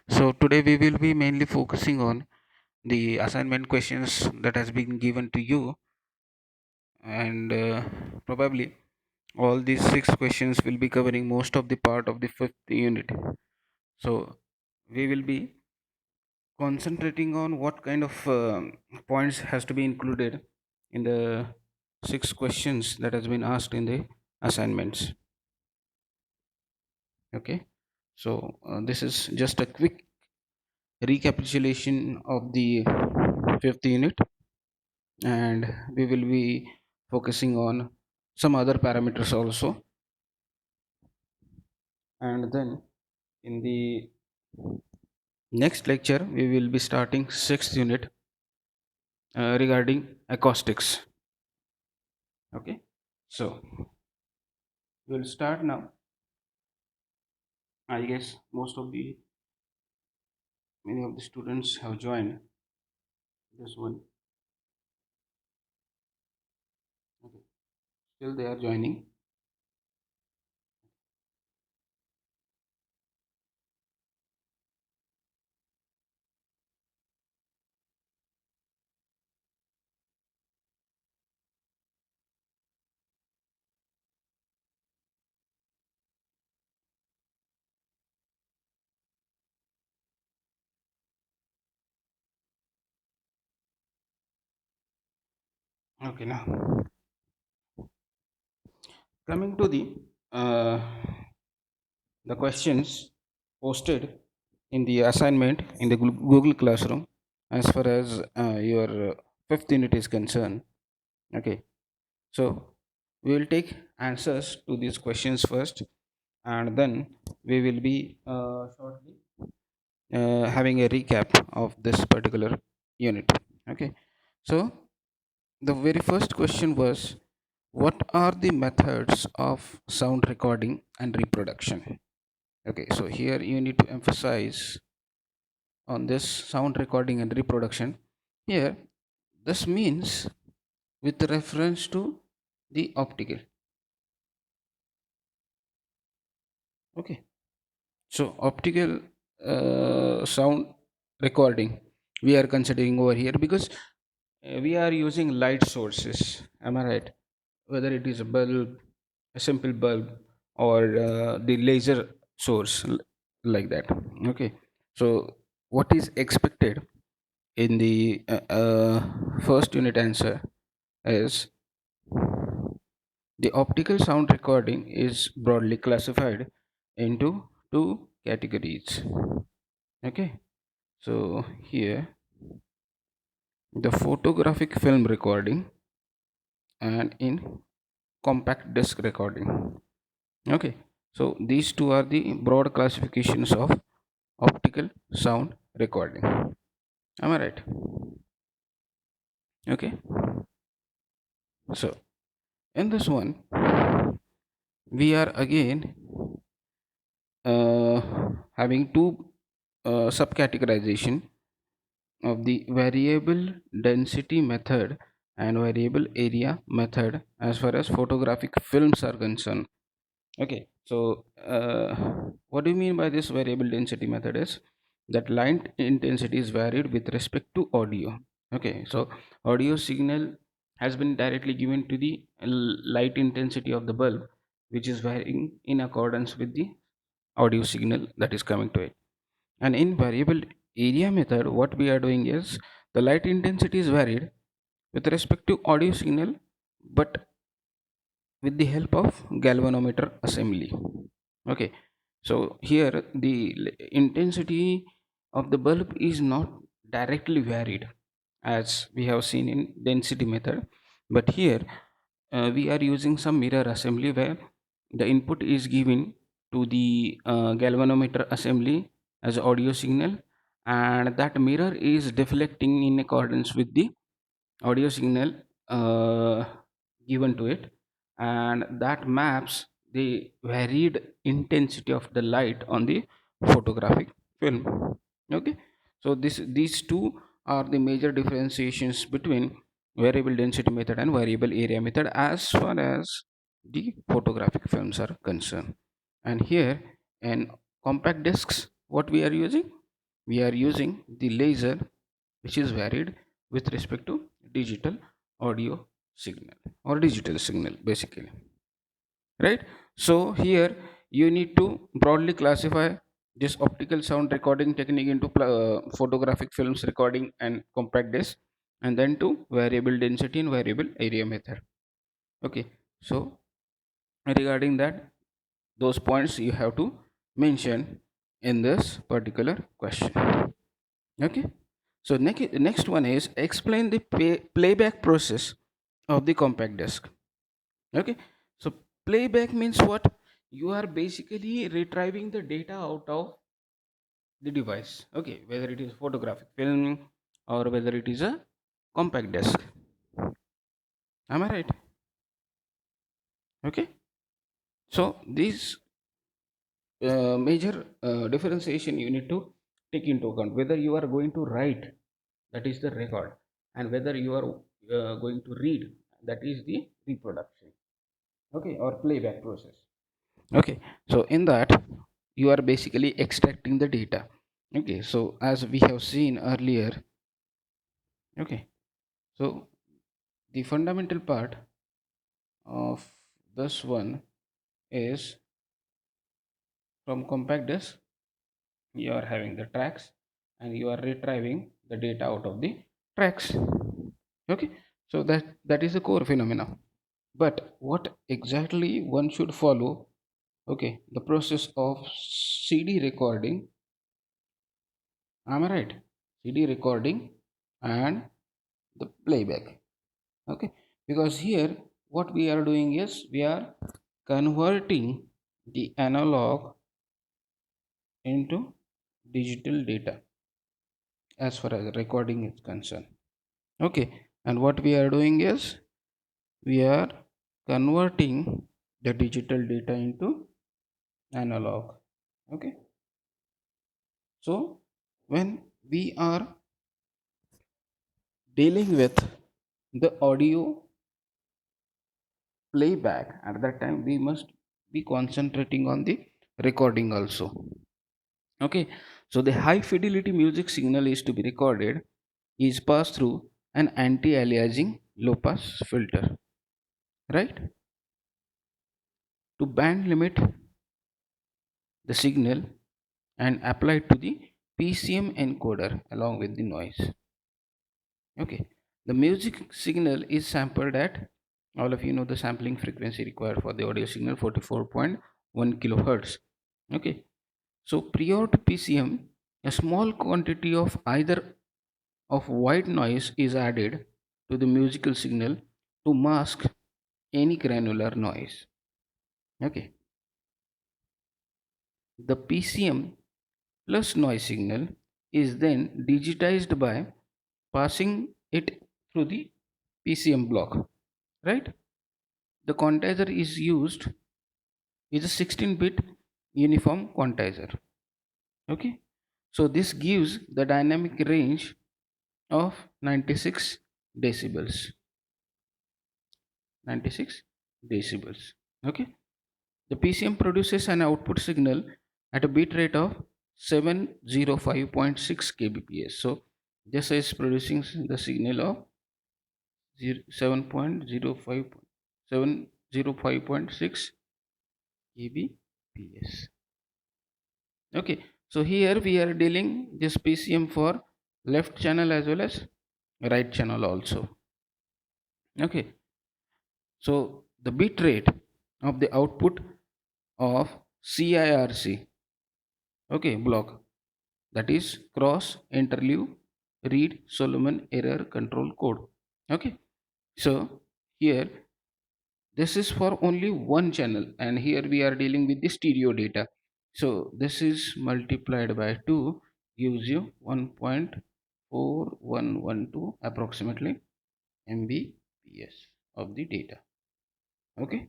So today we will be mainly focusing on the assignment questions that has been given to you, and probably all these six questions will be covering most of the part of the fifth unit. So we will be concentrating on what kind of points has to be included in the six questions that has been asked in the assignments. Okay, so this is just a quick recapitulation of the fifth unit, and we will be focusing on some other parameters also. And then in the next lecture we will be starting sixth unit regarding acoustics. Okay, so we'll start now. I guess most of the many of the students have joined this one. Okay, still they are joining. Okay, now coming to uh, the questions posted in the assignment in the Google Classroom as far as your fifth unit is concerned. Okay, so we will take answers to these questions first, and then we will be shortly having a recap of this particular unit. Okay, so the very first question was, what are the methods of sound recording and reproduction? Okay, so here you need to emphasize on this sound recording and reproduction. Here, this means with reference to the optical. Okay, so optical sound recording we are considering over here because we are using light sources. Am I right? Whether it is a bulb, a simple bulb, or the laser source like that. Okay, so what is expected in the first unit answer is the optical sound recording is broadly classified into two categories. Okay, so here the photographic film recording and in compact disc recording. Okay, so these two are the broad classifications of optical sound recording. Am I right? Okay, so in this one we are again uh, having two subcategorization of the variable density method and variable area method as far as photographic films are concerned. Okay, so what do you mean by this variable density method is that light intensity is varied with respect to audio. Okay, so audio signal has been directly given to the light intensity of the bulb, which is varying in accordance with the audio signal that is coming to it. And in variable area method, what we are doing is the light intensity is varied with respect to audio signal, but with the help of galvanometer assembly. Okay, so here the intensity of the bulb is not directly varied as we have seen in density method, but here we are using some mirror assembly where the input is given to the galvanometer assembly as audio signal, and that mirror is deflecting in accordance with the audio signal uh, given to it, and that maps the varied intensity of the light on the photographic film. Okay, so these two are the major differentiations between variable density method and variable area method as far as the photographic films are concerned. And here in compact discs what we are using, we are using the laser which is varied with respect to digital audio signal or digital signal basically, right? So here you need to broadly classify this optical sound recording technique into photographic films recording and compact disc, and then to variable density and variable area method. Okay, so regarding that, those points you have to mention in this particular question. Okay, so next one is explain the playback process of the compact disc. Okay, so playback means what? You are basically retrieving the data out of the device. Okay, whether it is photographic film or whether it is a compact disc. Am I right? Okay, so these major differentiation you need to take into account, whether you are going to write, that is the record, and whether you are going to read, that is the reproduction. Okay, or playback process. Okay, so in that you are basically extracting the data. Okay, so as we have seen earlier, okay, so the fundamental part of this one is, from compact disk you are having the tracks and you are retrieving the data out of the tracks. Okay, so that is the core phenomena. But what exactly one should follow? Okay, the process of CD recording. Am I right? CD recording and the playback. Okay, because here what we are doing is we are converting the analog into digital data as far as recording is concerned. Okay, and what we are doing is we are converting the digital data into analog. Okay, so when we are dealing with the audio playback, at that time we must be concentrating on the recording also. Okay, so the high fidelity music signal is to be recorded is passed through an anti-aliasing low pass filter, right, to band limit the signal and apply it to the PCM encoder along with the noise. Okay, the music signal is sampled at, all of you know the sampling frequency required for the audio signal, 44.1 kilohertz. Okay, so prior to PCM, a small quantity of either of white noise is added to the musical signal to mask any granular noise. Okay, the PCM plus noise signal is then digitized by passing it through the PCM block, right? The quantizer is used is a 16-bit uniform quantizer. Okay, so this gives the dynamic range of 96 decibels. 96 decibels. Okay, the PCM produces an output signal at a bit rate of 705.6 kbps. So this is producing the signal of 7.05 705.6 kbps. Okay, so here we are dealing this PCM for left channel as well as right channel also. Okay, so the bit rate of the output of CIRC, okay, block, that is cross interleave read Solomon error control code. Okay, so here this is for only one channel, and here we are dealing with the stereo data. So this is multiplied by 2 gives you 1.4112 approximately mbps of the data. Okay,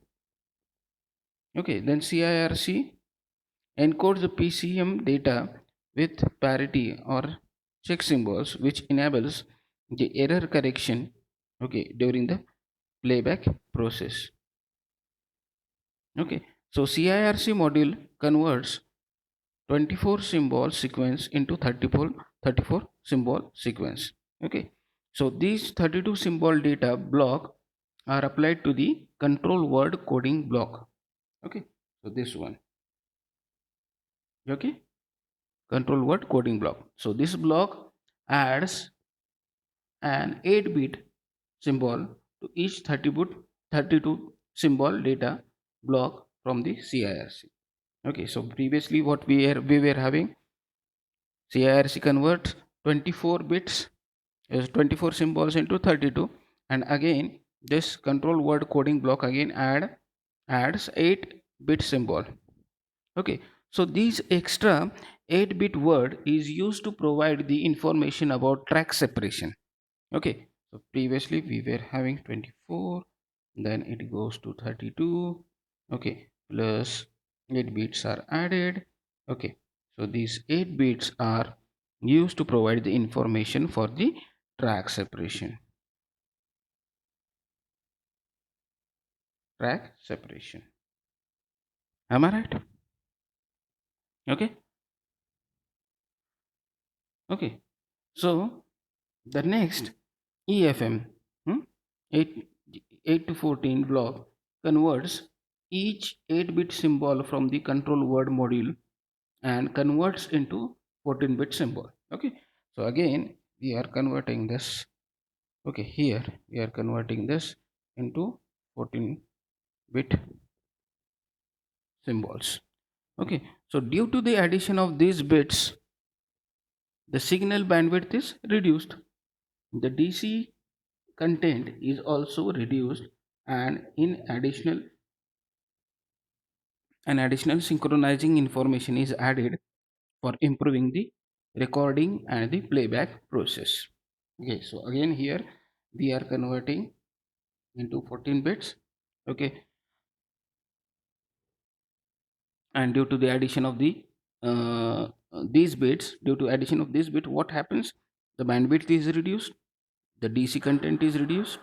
okay, then CIRC encodes the PCM data with parity or check symbols, which enables the error correction, okay, during the playback process. Okay, so CIRC module converts 24 symbol sequence into 34 symbol sequence. Okay, so these 32 symbol data block are applied to the control word coding block. Okay, so this one. Okay, control word coding block. So this block adds an 8-bit symbol to each 32 symbol data block from the CIRC. Okay, so previously what we were having, CIRC converts 24 bits is 24 symbols into 32, and again this control word coding block again adds 8-bit symbol. Okay, so these extra 8-bit word is used to provide the information about track separation. Okay, so previously we were having 24, then it goes to 32. Okay, plus 8 bits are added. Okay, so these 8 bits are used to provide the information for the track separation. Track separation. Am I right? Okay, okay. So the next EFM, 8, 8 to 14 block converts each 8-bit symbol from the control word module and converts into 14-bit symbol. Okay, so again we are converting this. Okay, here we are converting this into 14-bit symbols. Okay, so due to the addition of these bits, the signal bandwidth is reduced. The DC content is also reduced, and in additional an additional synchronizing information is added for improving the recording and the playback process. Okay, so again here we are converting into 14 bits. Okay, and due to the addition of these bits, due to addition of this bit, what happens? The bandwidth is reduced, the DC content is reduced,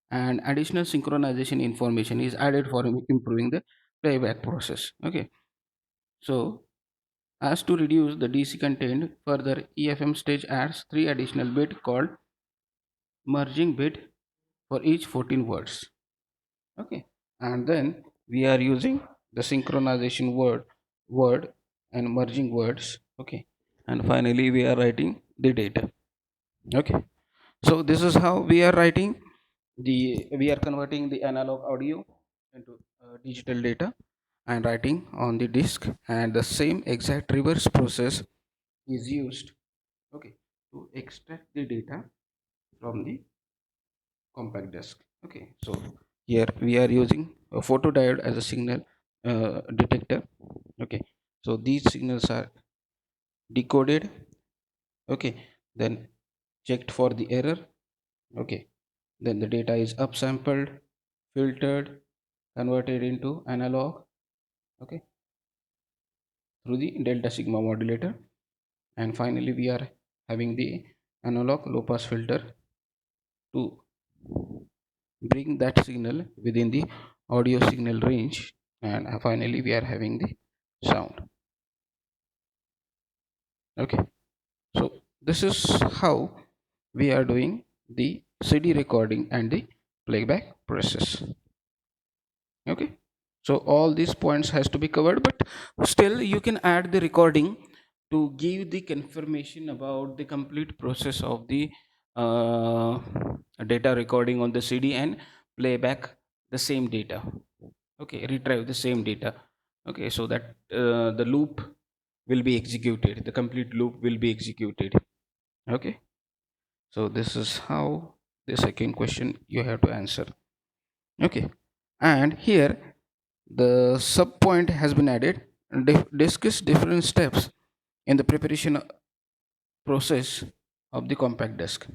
and additional synchronization information is added for improving the playback process. Okay, so as to reduce the DC content further, EFM stage adds 3 additional bit called merging bit for each 14 words. Okay, and then we are using the synchronization word and merging words. Okay, and finally we are writing the data. Okay, so this is how we are writing we are converting the analog audio into digital data and writing on the disk, and the same exact reverse process is used, okay, to extract the data from the compact disk. Okay, so here we are using a photodiode as a signal detector. Okay, so these signals are decoded. Okay, then checked for the error. Okay, then the data is upsampled, filtered, converted into analog. Okay, through the delta sigma modulator, and finally we are having the analog low pass filter to bring that signal within the audio signal range, and finally we are having the sound. Okay, so this is how we are doing the CD recording and the playback process. Okay, so all these points has to be covered, but still you can add the recording to give the confirmation about the complete process of the uh, data recording on the CD and playback the same data. Okay, retrieve the same data. Okay, so that the loop will be executed, the complete loop will be executed. Okay, so this is how the second question you have to answer. Okay, and here the sub point has been added. Discuss different steps in the preparation process of the compact disc.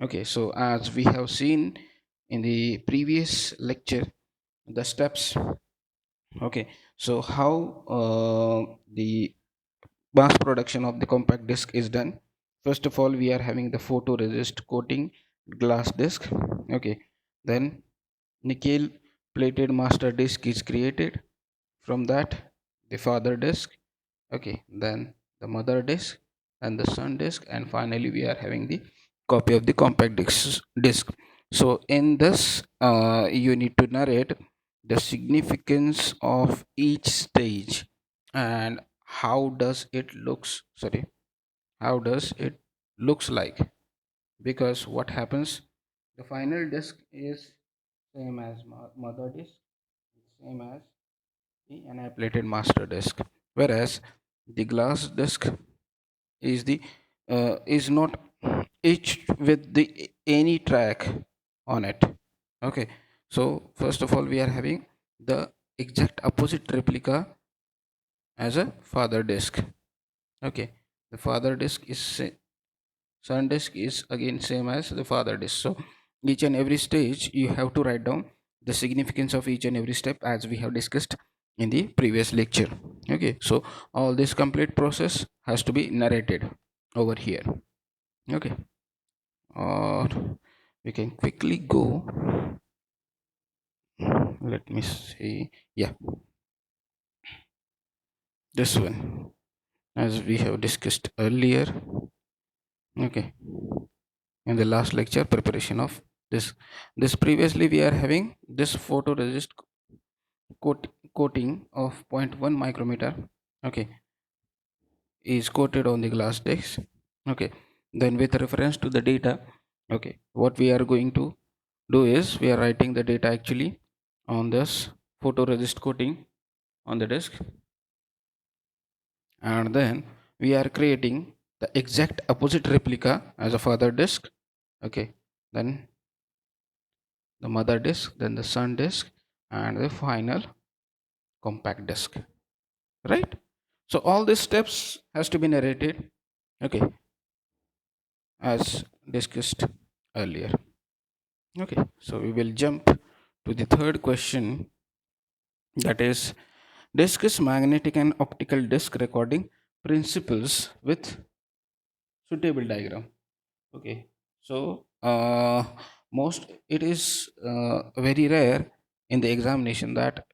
Okay, so as we have seen in the previous lecture, the steps. Okay, so how the mass production of the compact disc is done. First of all, we are having the photoresist coating glass disc. Okay, then nickel plated master disc is created. From that, the father disk, Okay, then the mother disk and the son disk, and finally we are having the copy of the compact disk. So in this you need to narrate the significance of each stage and how does it looks, sorry, how does it looks like, because what happens, the final disk is same as mother disk, same as the annihilated master disk, whereas the glass disk is the is not each with the any track on it. Okay, so first of all we are having the exact opposite replica as a father disk. Okay, the father disk is son disk is again same as the father disk. So each and every stage you have to write down the significance of each and every step as we have discussed in the previous lecture. Okay, so all this complete process has to be narrated over here. Okay, or we can quickly go, let me see, yeah, this one as we have discussed earlier. Okay, in the last lecture preparation of this previously we are having this photoresist coating of zero point 0.1 micrometer. Okay, is coated on the glass disc. Okay, then with reference to the data, okay, what we are going to do is we are writing the data actually on this photoresist coating on the disk, and then we are creating the exact opposite replica as a father disk. Okay, then the mother disk, then the son disk, and the final compact disk, right? So all these steps has to be narrated, okay, as discussed earlier. Okay, so we will jump to the third question, that is discuss magnetic and optical disk recording principles with suitable diagram. Okay, so most it is very rare in the examination that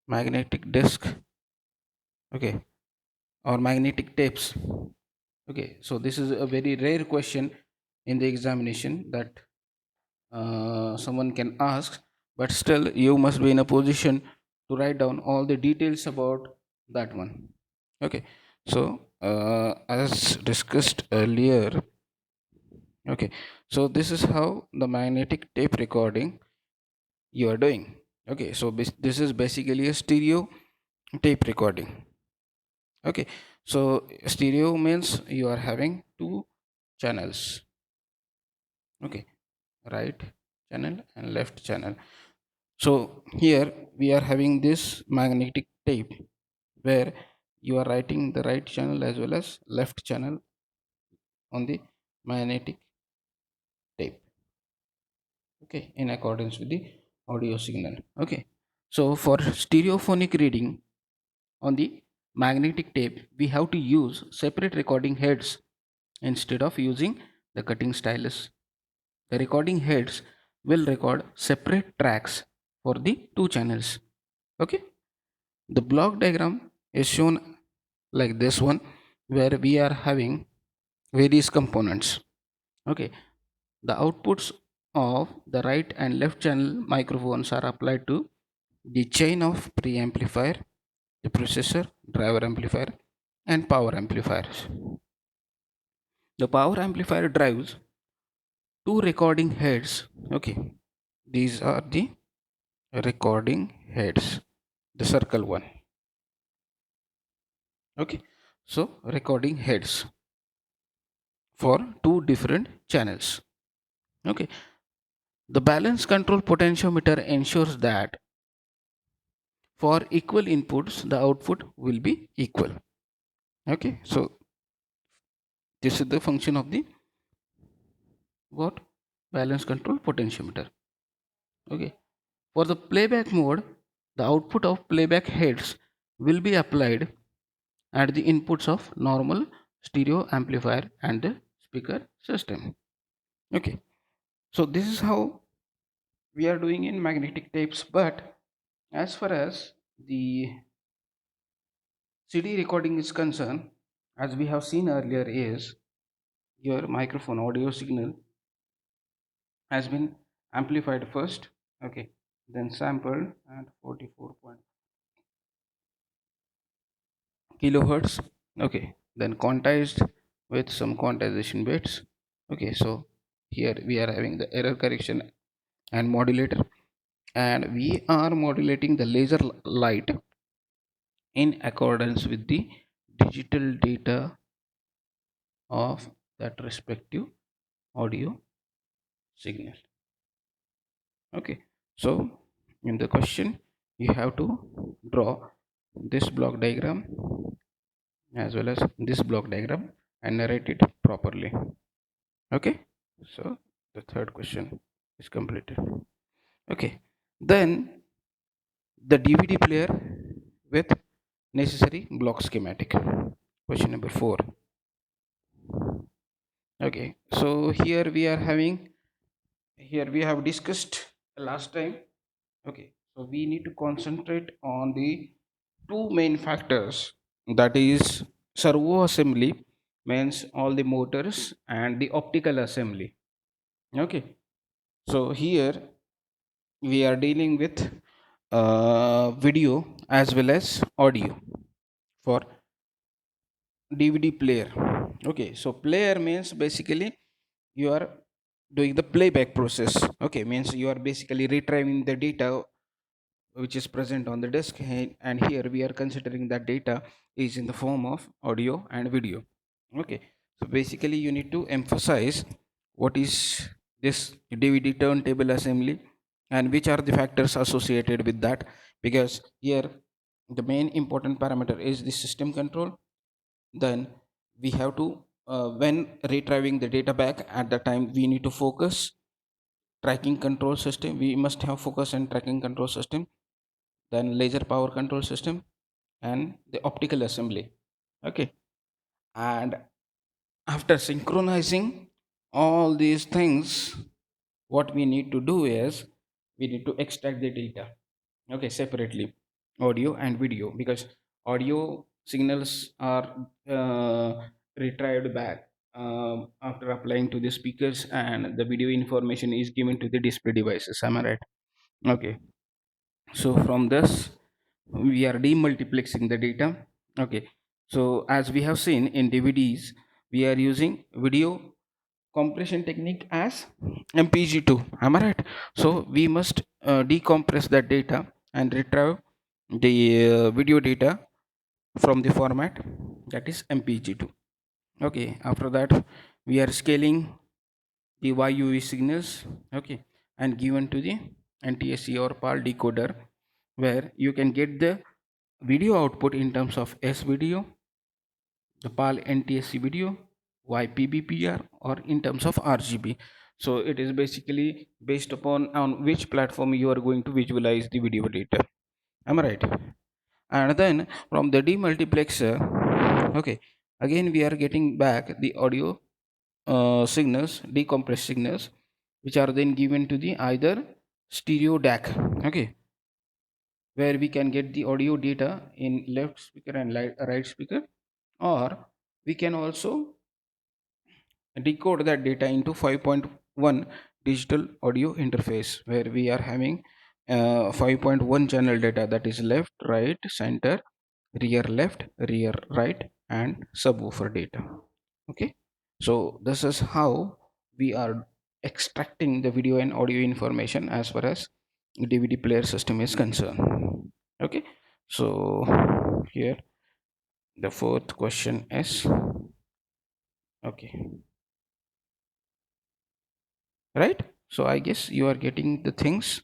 magnetic disk, okay, or magnetic tapes. Okay, so this is a very rare question in the examination that someone can ask, but still you must be in a position to write down all the details about that one. Okay, so as discussed earlier, okay, so this is how the magnetic tape recording you are doing. Okay, so this is basically a stereo tape recording. Okay, so stereo means you are having two channels. Okay, right channel and left channel. So here we are having this magnetic tape where you are writing the right channel as well as left channel on the magnetic tape. Okay, in accordance with the audio signal. Okay, so for stereophonic reading on the magnetic tape we have to use separate recording heads instead of using the cutting stylus. The recording heads will record separate tracks for the two channels. Okay, the block diagram is shown like this one, where we are having various components. Okay, the outputs of the right and left channel microphones are applied to the chain of preamplifier, the processor, driver amplifier, and power amplifiers. The power amplifier drives two recording heads. Okay, these are the recording heads, the circle one. Okay, so recording heads for two different channels. Okay, the balance control potentiometer ensures that for equal inputs the output will be equal. Okay, so this is the function of the what, balance control potentiometer. Okay, for the playback mode the output of playback heads will be applied at the inputs of normal stereo amplifier and the speaker system. Okay, so this is how we are doing in magnetic tapes, but as far as the CD recording is concerned, as we have seen earlier, is your microphone audio signal has been amplified first, okay, then sampled at 44 kilohertz, okay, then quantized with some quantization bits, okay. So here we are having the error correction and modulator, and we are modulating the laser light in accordance with the digital data of that respective audio signal, okay. So in the question you have to draw this block diagram as well as this block diagram and narrate it properly, okay. So the third question is completed, okay. Then the DVD player with necessary block schematic, question number 4, okay. So here we have discussed last time, okay. So we need to concentrate on the two main factors, that is servo assembly, means all the motors, and the optical assembly, okay. So here we are dealing with video as well as audio for DVD player, okay. So player means basically you are doing the playback process, okay, means you are basically retrieving the data which is present on the disk, and here we are considering that data is in the form of audio and video, okay. So basically you need to emphasize what is this DVD turntable assembly and which are the factors associated with that, because here the main important parameter is the system control. Then we have to when retrieving the data back, at the time we need to focus tracking control system, we must have focus and tracking control system, then laser power control system, and the optical assembly, okay. And after synchronizing all these things, what we need to do is we need to extract the data, okay, separately, audio and video, because audio signals are retrieved back after applying to the speakers, and the video information is given to the display devices, am I right? Okay. So from this we are demultiplexing the data, okay. So as we have seen in DVDs, we are using video compression technique as mpg2, am I right? So we must decompress that data and retrieve the video data from the format that is mpg2, okay. After that we are scaling the YUV signals, okay, and given to the NTSC or PAL decoder, where you can get the video output in terms of S video, the PAL NTSC video, YPBPR, or in terms of RGB. So it is basically based upon on which platform you are going to visualize the video data, am I right? And then from the demultiplexer, okay, again we are getting back the audio signals, decompressed signals, which are then given to the either stereo DAC, okay, where we can get the audio data in left speaker and right speaker, or we can also decode that data into 5.1 digital audio interface, where we are having 5.1 channel data, that is left, right, center, rear left, rear right, and subwoofer data, okay. So this is how we are extracting the video and audio information as far as DVD player system is concerned, okay. So here the fourth question is, okay, right. So I guess you are getting the things.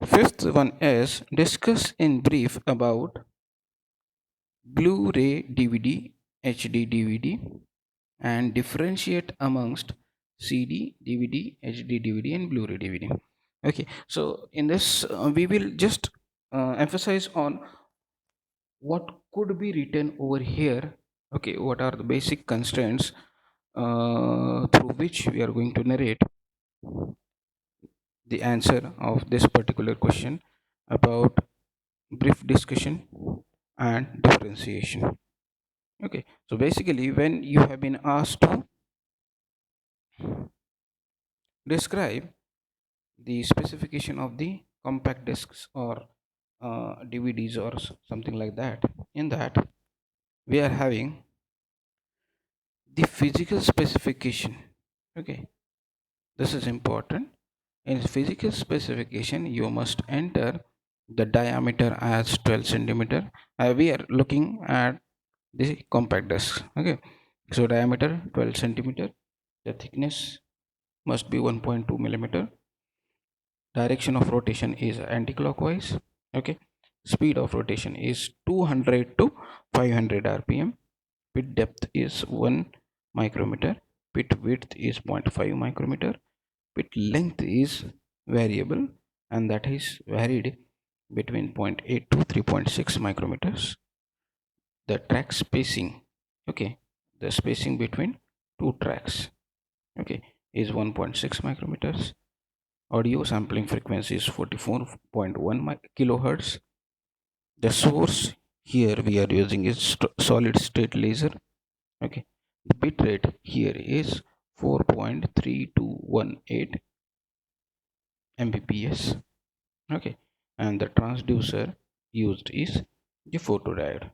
Fifth one is discuss in brief about Blu-ray DVD, HD DVD, and differentiate amongst CD, DVD, HD DVD, and Blu-ray DVD. Okay, so in this, we will just emphasize on what could be written over here. Okay, what are the basic constraints through which we are going to narrate the answer of this particular question about brief discussion, and differentiation. Okay, so basically, when you have been asked to describe the specification of the compact discs or DVDs or something like that, in that we are having the physical specification. Okay, this is important. In physical specification, you must enter the diameter as 12 centimeter. We are looking at the compact disc. Okay, so diameter 12 centimeter, the thickness must be 1.2 millimeter, direction of rotation is anti-clockwise. Okay, speed of rotation is 200 to 500 rpm, pit depth is 1 micrometer, pit width is zero point 0.5 micrometer, pit length is variable, and that is varied between zero point 0.8 to 3.6 micrometers. The track spacing, okay, the spacing between two tracks, okay, is 1.6 micrometers. Audio sampling frequency is 44.1 kilohertz. The source here we are using is solid state laser. Okay, the bit rate here is 4.3218 mbps. Okay, and the transducer used is the photodiode.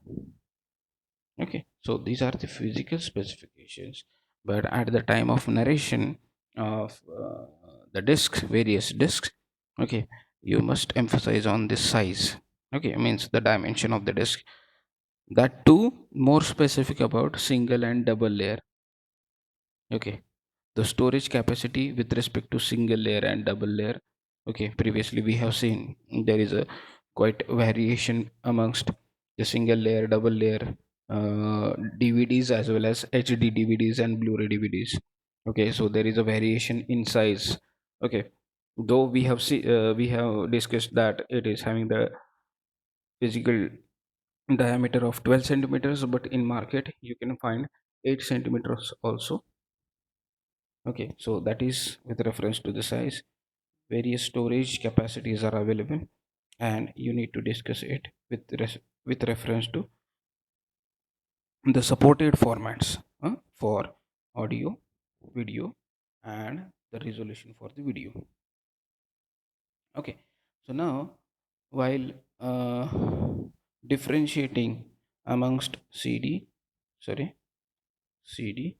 Okay, so these are the physical specifications, but at the time of narration of the discs, various discs, okay, you must emphasize on the size. Okay, means the dimension of the disc, that too more specific about single and double layer. Okay, the storage capacity with respect to single layer and double layer. Okay, previously we have seen there is a quite variation amongst the single layer, double layer DVDs as well as HD DVDs and Blu-ray DVDs. Okay, so there is a variation in size. Okay, though we have discussed that it is having the physical diameter of 12 centimeters, but in market you can find 8 centimeters also. Okay, so that is with reference to the size. Various storage capacities are available, and you need to discuss it with reference to the supported formats for audio, video, and the resolution for the video. Okay, so now while uh, differentiating amongst sorry, CD,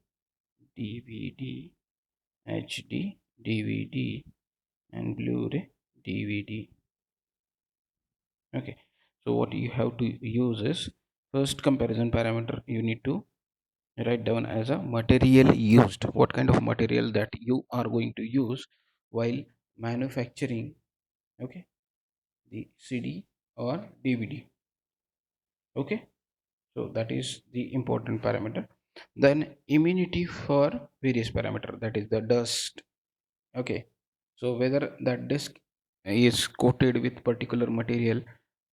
DVD, HD, DVD, and Blu-ray DVD. Okay, so what you have to use is, first comparison parameter you need to write down as a material used. What kind of material that you are going to use while manufacturing, okay, the CD or DVD. Okay, so that is the important parameter. Then immunity for various parameter, that is the dust. Okay, so whether that disk is coated with particular material,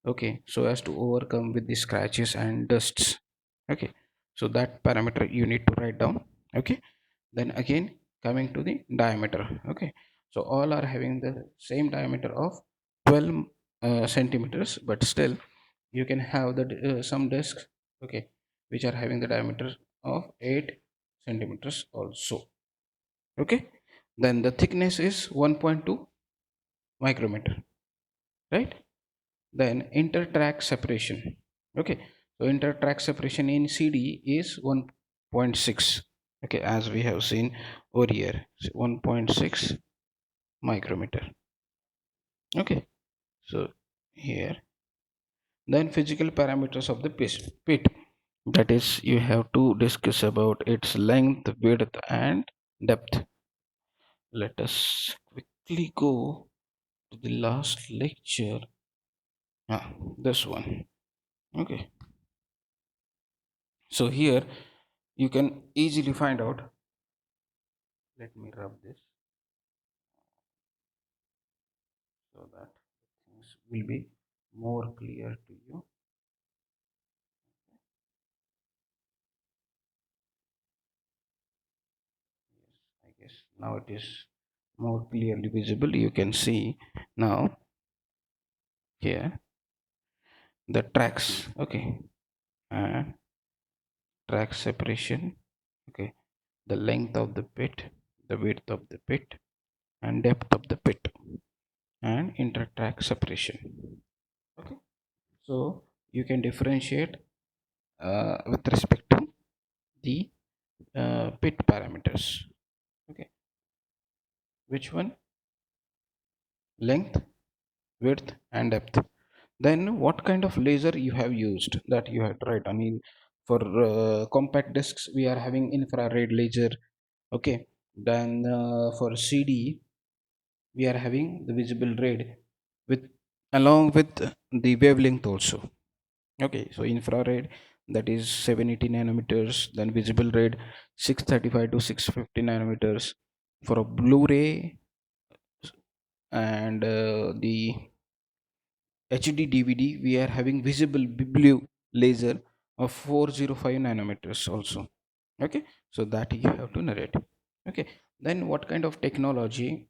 okay, so as to overcome with the scratches and dusts. Okay, so that parameter you need to write down. Okay, then again coming to the diameter. Okay, so all are having the same diameter of 12 centimeters, but still you can have the some discs, okay, which are having the diameter of 8 centimeters also. Okay, then the thickness is 1.2 micrometer, right? Then inter-track separation. Okay, so inter-track separation in CD is 1.6. Okay, as we have seen over here, 1.6 micrometer. Okay, so here, then physical parameters of the pit, that is you have to discuss about its length, width, and depth. Let us quickly go to the last lecture. This one. Okay, so here you can easily find out. Let me rub this so that things will be more clear to you. Yes, I guess now it is more clearly visible. You can see now here. the tracks, okay, and track separation, okay, the length of the pit, the width of the pit, and depth of the pit, and inter-track separation. Okay, so you can differentiate with respect to the pit parameters. Okay, which one? Length, width, and depth. Then what kind of laser you have used, that you have tried? I mean, for compact discs we are having infrared laser. Okay, then for CD we are having the visible red with along with the wavelength also. Okay, so infrared, that is 780 nanometers, then visible red 635 to 650 nanometers. For a Blu-ray and the HD DVD, we are having visible blue laser of 405 nanometers also. Okay, so that you have to narrate. Okay, then what kind of technology,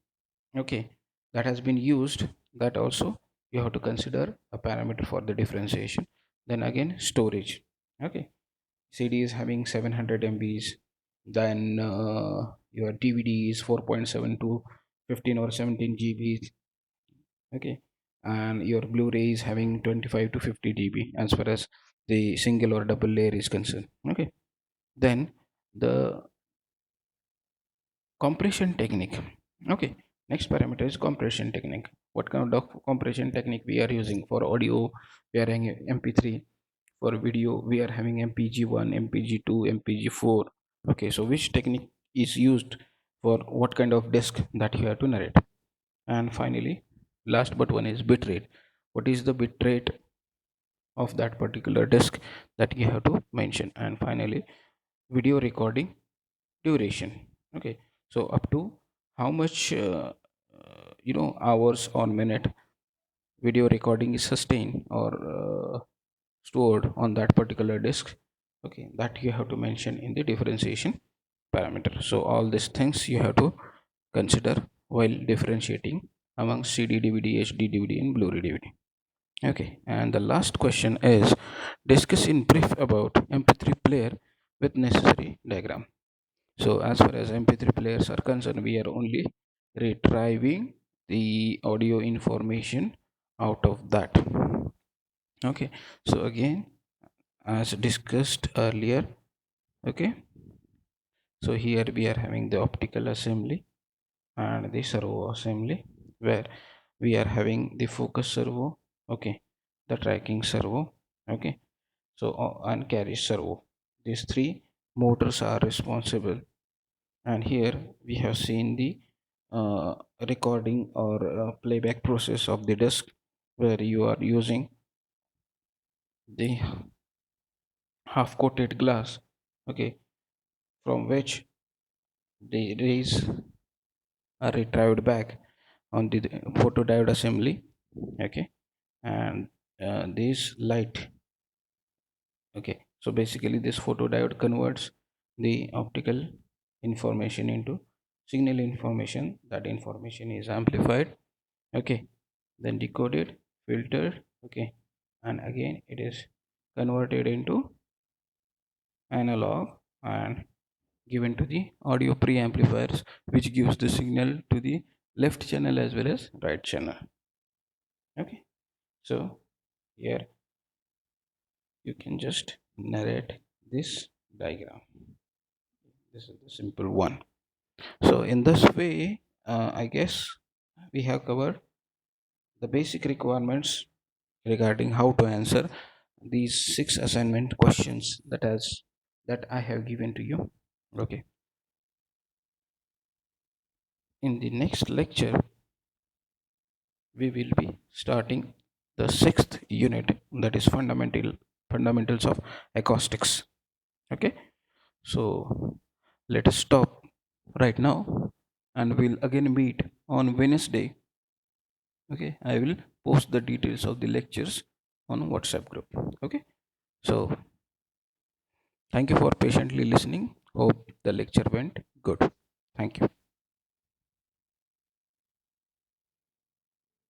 okay, that has been used, that also you have to consider a parameter for the differentiation. Then again, storage. Okay, CD is having 700 MBs, then your DVD is 4.7 to 15 or 17 GBs. Okay, and your Blu-ray is having 25 to 50 GB as far as the single or double layer is concerned. Okay, then the compression technique. Okay, next parameter is compression technique. What kind of compression technique we are using? For audio we are having MP3, for video we are having MPG1, MPG2, MPG4. Okay, so which technique is used for what kind of disk, that you have to narrate. And finally, last but one is bitrate. What is the bitrate of that particular disk, that you have to mention. And finally, video recording duration. Okay, so up to how much hours or minute video recording is sustained or stored on that particular disk. Okay, that you have to mention in the differentiation parameter. So all these things you have to consider while differentiating among CD, DVD, HD DVD, and Blu-ray DVD. Okay, and the last question is, discuss in brief about MP3 player with necessary diagram. So as far as MP3 players are concerned, we are only retrieving the audio information out of that. Okay, so again, as discussed earlier, okay, so here we are having the optical assembly and the servo assembly, where we are having the focus servo, okay, the tracking servo, okay, so and carry servo. These three motors are responsible. And here we have seen the uh, recording or playback process of the disk, where you are using the half coated glass, okay, from which the rays are retrieved back on the photodiode assembly. Okay, and this light, okay, so basically this photodiode converts the optical information into signal information. That information is amplified, okay, then decoded, filtered, okay, and again it is converted into analog and given to the audio preamplifiers, which gives the signal to the left channel as well as right channel. Okay, so here you can just narrate this diagram. This is the simple one. So in this way, I guess we have covered the basic requirements regarding how to answer these six assignment questions that I have given to you. Okay, in the next lecture we will be starting the sixth unit, that is fundamentals of acoustics. Okay, so let us stop right now, and we'll again meet on Wednesday. Okay, I will post the details of the lectures on WhatsApp group. Okay, so thank you for patiently listening. Hope the lecture went good. Thank you.